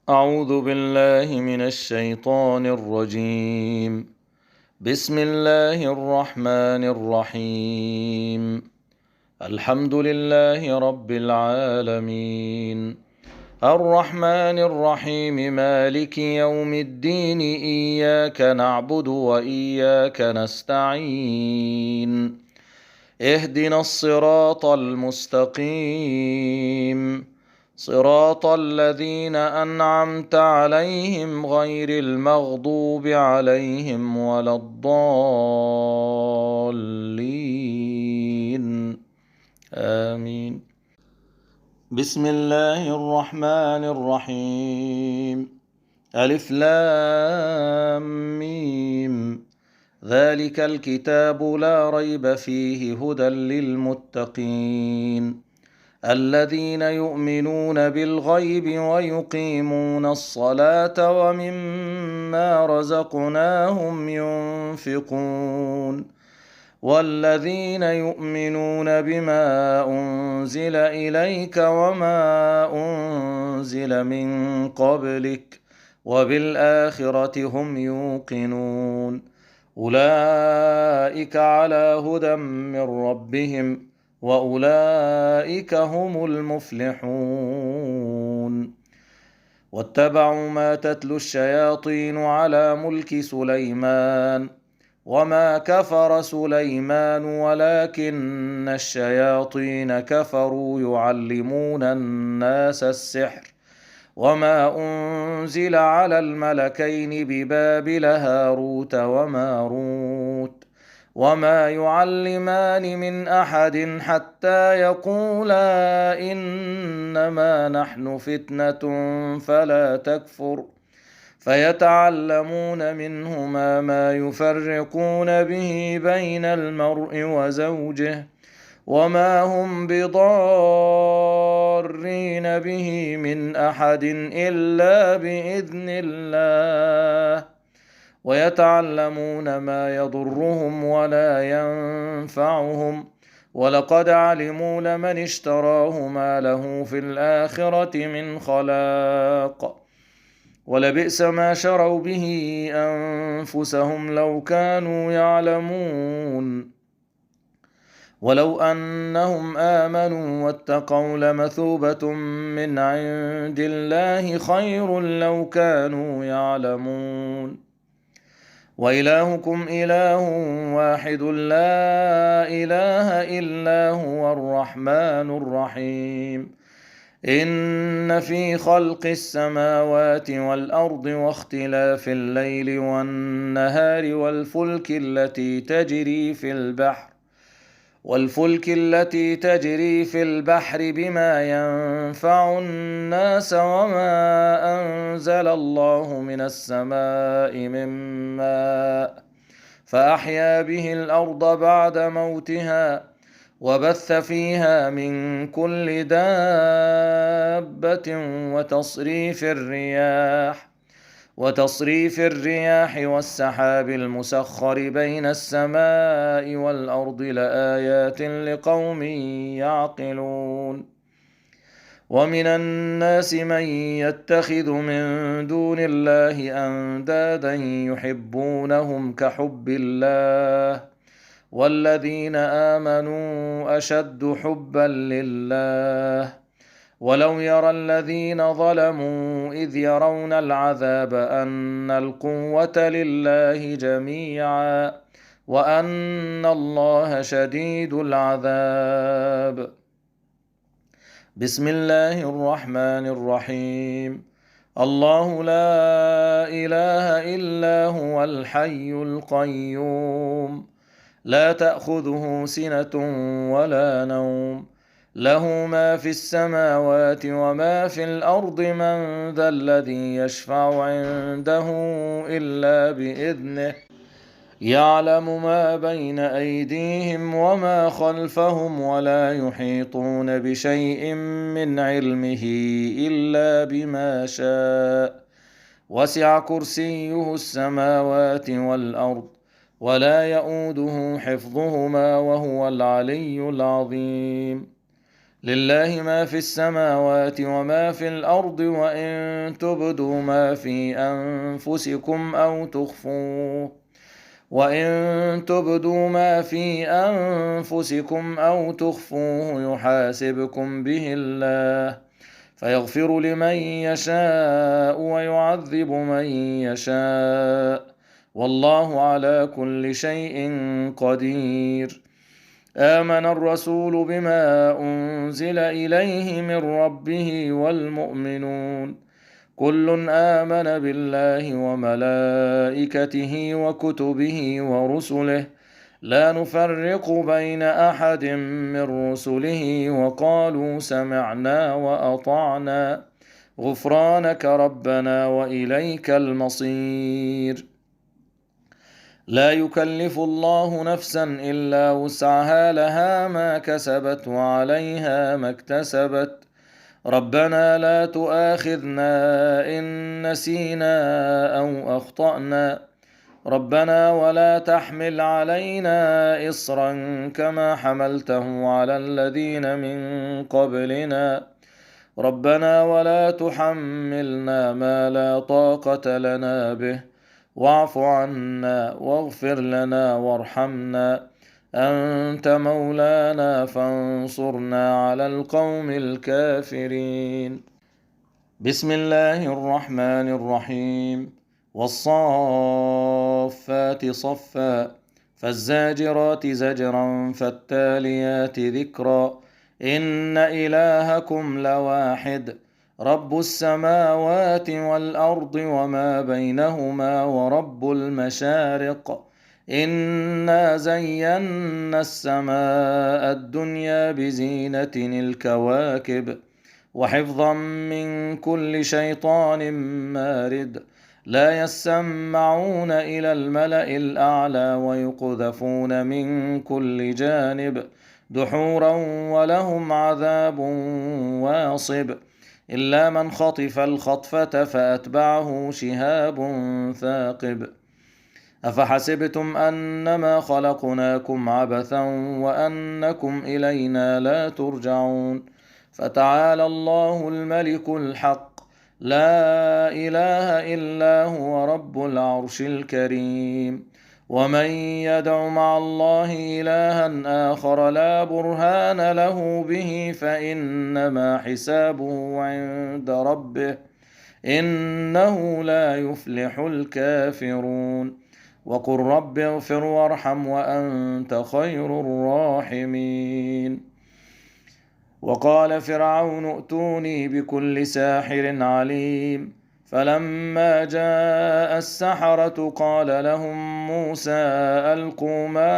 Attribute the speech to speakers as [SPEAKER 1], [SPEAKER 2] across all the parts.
[SPEAKER 1] أعوذ بالله من الشيطان الرجيم. بسم الله الرحمن الرحيم. الحمد لله رب العالمين، الرحمن الرحيم، مالك يوم الدين، إياك نعبد وإياك نستعين، اهدنا الصراط المستقيم، صراط الذين أنعمت عليهم غير المغضوب عليهم ولا الضالين، آمين. بسم الله الرحمن الرحيم. ألف لام ميم، ذلك الكتاب لا ريب فيه هدى للمتقين الذين يؤمنون بالغيب ويقيمون الصلاة ومما رزقناهم ينفقون والذين يؤمنون بما أنزل إليك وما أنزل من قبلك وبالآخرة هم يوقنون أولئك على هدى من ربهم وأولئك هم المفلحون. واتبعوا ما تتلو الشياطين على ملك سليمان وما كفر سليمان ولكن الشياطين كفروا يعلمون الناس السحر وما أنزل على الملكين ببابل هاروت وماروت وما يعلمان من أحد حتى يقولا إنما نحن فتنة فلا تكفر فيتعلمون منهما ما يفرقون به بين المرء وزوجه وما هم بضارين به من أحد إلا بإذن الله ويتعلمون ما يضرهم ولا ينفعهم ولقد علموا لمن اشتراه ما له في الآخرة من خلاق ولبئس ما شروا به أنفسهم لو كانوا يعلمون ولو أنهم آمنوا واتقوا لمثوبة من عند الله خير لو كانوا يعلمون وإلهكم إله واحد لا إله إلا هو الرحمن الرحيم إن في خلق السماوات والأرض واختلاف الليل والنهار والفلك التي تجري في البحر بما ينفع الناس وما أنزل الله من السماء من ماء فأحيا به الأرض بعد موتها وبث فيها من كل دابة وتصريف الرياح والسحاب المسخر بين السماء والأرض لآيات لقوم يعقلون ومن الناس من يتخذ من دون الله أندادا يحبونهم كحب الله والذين آمنوا أشد حبا لله ولو يرى الذين ظلموا إذ يرون العذاب أن القوة لله جميعا وأن الله شديد العذاب. بسم الله الرحمن الرحيم. الله لا إله إلا هو الحي القيوم لا تأخذه سنة ولا نوم له ما في السماوات وما في الأرض من ذا الذي يشفع عنده إلا بإذنه يعلم ما بين أيديهم وما خلفهم ولا يحيطون بشيء من علمه إلا بما شاء وسع كرسيه السماوات والأرض ولا يؤوده حفظهما وهو العلي العظيم لله ما في السماوات وما في الأرض وإن تبدوا ما في أنفسكم أو تخفوه يحاسبكم به الله فيغفر لمن يشاء ويعذب من يشاء والله على كل شيء قدير. آمن الرسول بما أنزل إليه من ربه والمؤمنون كل آمن بالله وملائكته وكتبه ورسله لا نفرق بين أحد من رسله وقالوا سمعنا وأطعنا غفرانك ربنا وإليك المصير. لا يكلف الله نفسا إلا وسعها لها ما كسبت وعليها ما اكتسبت ربنا لا تؤاخذنا إن نسينا أو أخطأنا ربنا ولا تحمل علينا إصرا كما حملته على الذين من قبلنا ربنا ولا تحملنا ما لا طاقة لنا به واعف عنا واغفر لنا وارحمنا أنت مولانا فانصرنا على القوم الكافرين. بسم الله الرحمن الرحيم. والصافات صفا فالزاجرات زجرا فالتاليات ذكرا إن إلهكم لواحد رب السماوات والأرض وما بينهما ورب المشارق إنا زينا السماء الدنيا بزينة الكواكب وحفظا من كل شيطان مارد لا يسمعون إلى الملأ الأعلى ويقذفون من كل جانب دحورا ولهم عذاب واصب إلا من خطف الخطفة فأتبعه شهاب ثاقب أفحسبتم أنما خلقناكم عبثا وأنكم إلينا لا ترجعون فتعالى الله الملك الحق لا إله إلا هو رب العرش الكريم. ومن يدع مع الله إلها آخر لا برهان له به فإنما حسابه عند ربه إنه لا يفلح الكافرون. وقل رب اغفر وارحم وأنت خير الراحمين. وقال فرعون ائتوني بكل ساحر عليم فلما جاء السحرة قال لهم موسى ألقوا ما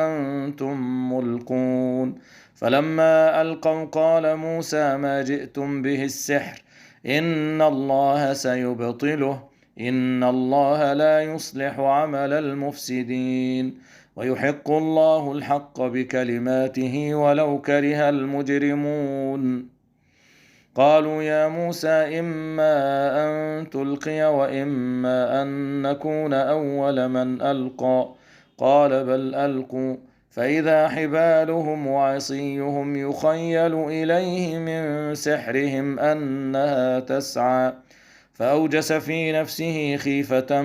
[SPEAKER 1] أنتم ملقون فلما ألقوا قال موسى ما جئتم به السحر إن الله سيبطله إن الله لا يصلح عمل المفسدين ويحق الله الحق بكلماته ولو كره المجرمون. قالوا يا موسى إما أن تلقي وإما أن نكون أول من ألقى قال بل ألقوا فإذا حبالهم وعصيهم يخيل إليه من سحرهم أنها تسعى فأوجس في نفسه خيفة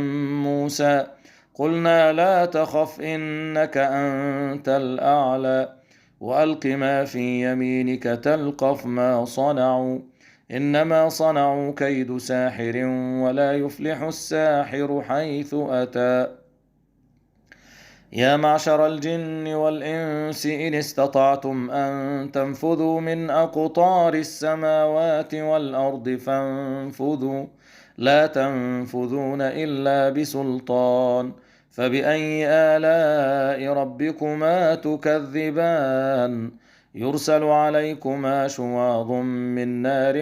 [SPEAKER 1] موسى قلنا لا تخف إنك أنت الأعلى وألق ما في يمينك تلقف ما صنعوا إنما صنعوا كيد ساحر ولا يفلح الساحر حيث أتى. يا معشر الجن والإنس إن استطعتم أن تنفذوا من أقطار السماوات والأرض فانفذوا لا تنفذون إلا بسلطان فبأي آلاء ربكما تكذبان يرسل عليكما شواظ من نار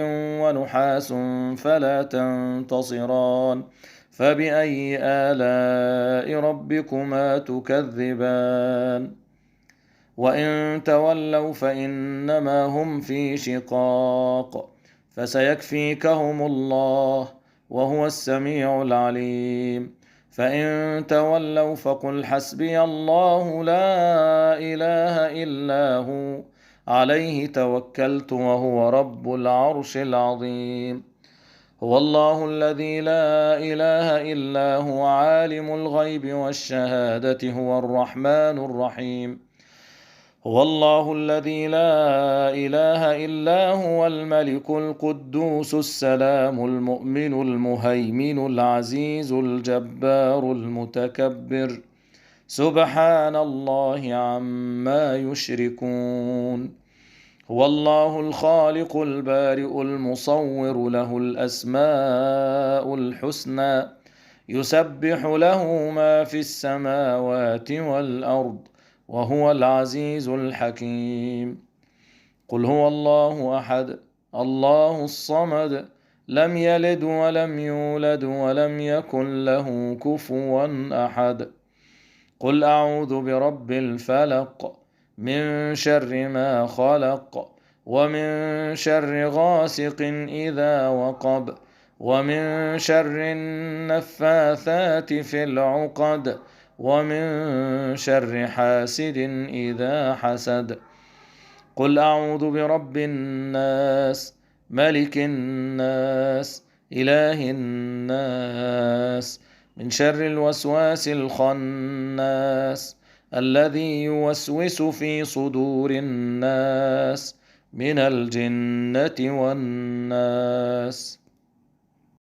[SPEAKER 1] ونحاس فلا تنتصران فبأي آلاء ربكما تكذبان وإن تولوا فإنما هم في شقاق فسيكفيكهم الله وهو السميع العليم فإن تولوا فقل حسبي الله لا إله إلا هو عليه توكلت وهو رب العرش العظيم. هو الله الذي لا إله إلا هو عالم الغيب والشهادة هو الرحمن الرحيم. هو الله الذي لا إله إلا هو الملك القدوس السلام المؤمن المهيمن العزيز الجبار المتكبر سبحان الله عما يشركون. هو الله الخالق البارئ المصور له الأسماء الحسنى يسبح له ما في السماوات والأرض وهو العزيز الحكيم. قل هو الله أحد الله الصمد لم يلد ولم يولد ولم يكن له كفوا أحد. قل أعوذ برب الفلق من شر ما خلق ومن شر غاسق إذا وقب ومن شر النفاثات في العقد ومن شر حاسد إذا حسد. قل أعوذ برب الناس ملك الناس إله الناس من شر الوسواس الخناس الذي يوسوس في صدور الناس من الجنة والناس.